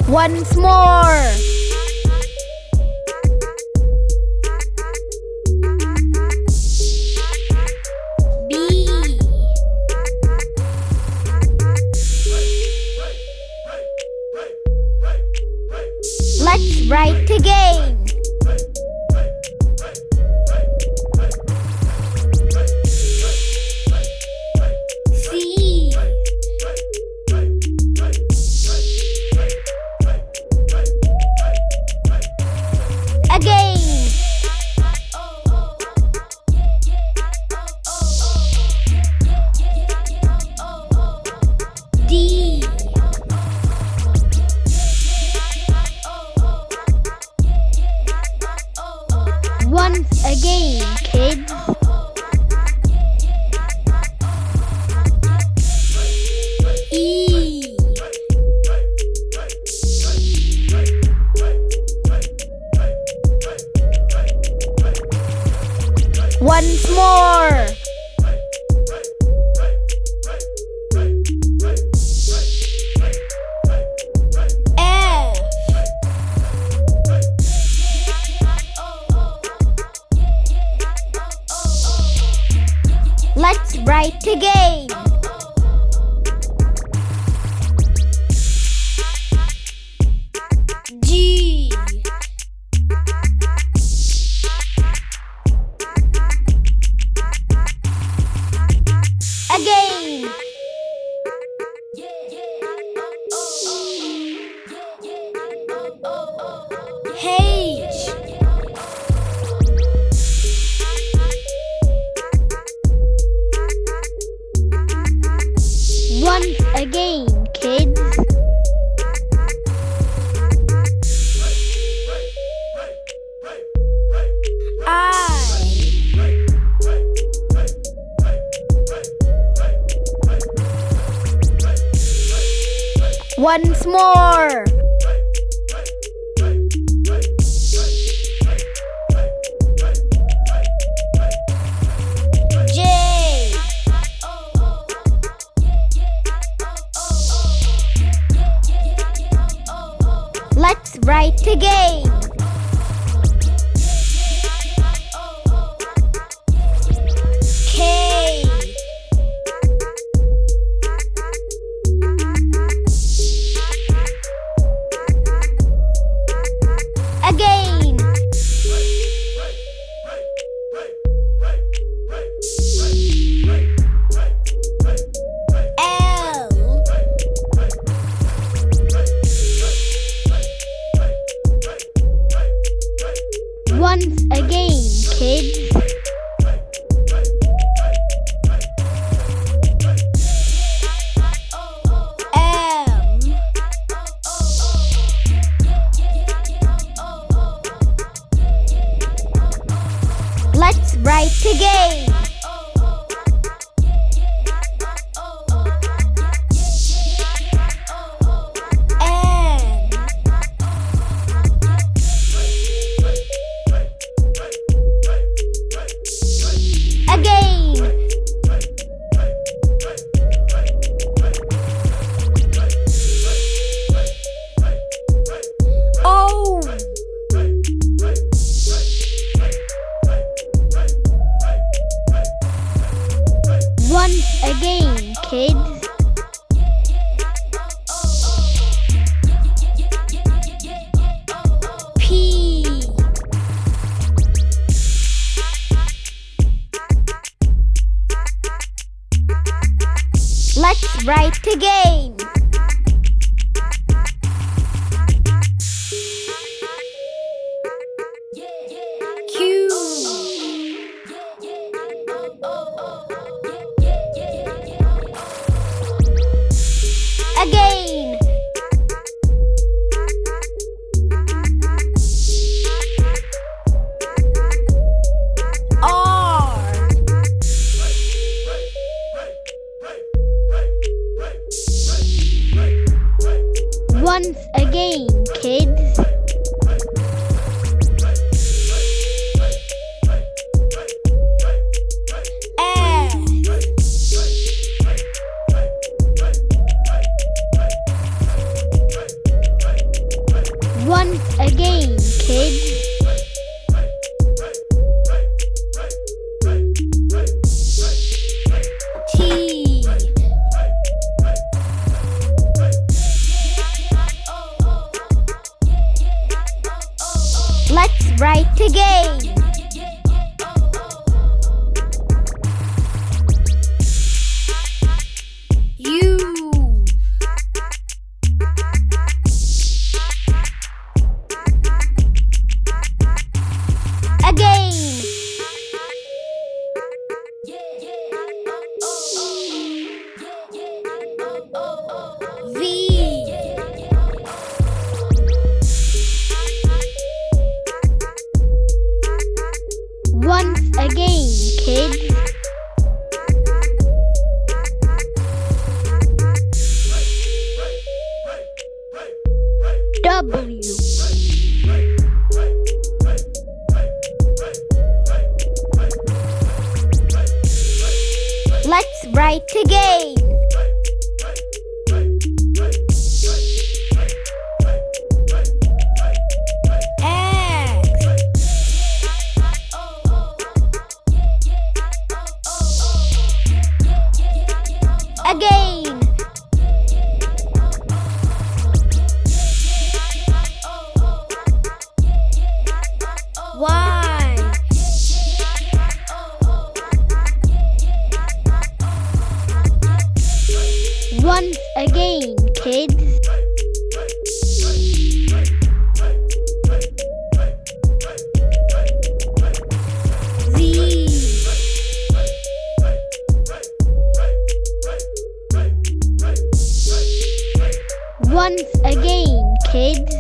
Once more. B. Let's write again. C. Again. D. Once again, kids. E. Once more. F. Let's write again. G. Again. H. Once again, kids. I. Once more. J. Let's write again. K. Again. L. Once again, kids. M. Let's write again. N. Again. O. Once again, kids. P. Let's write again. Q. Again. R. Once again, kids. Once again, kids. T. Let's write again. U. Again. V. Once again, kids. W. Let's write again. Again. Y. Once again, kids. Z. Once again, kids.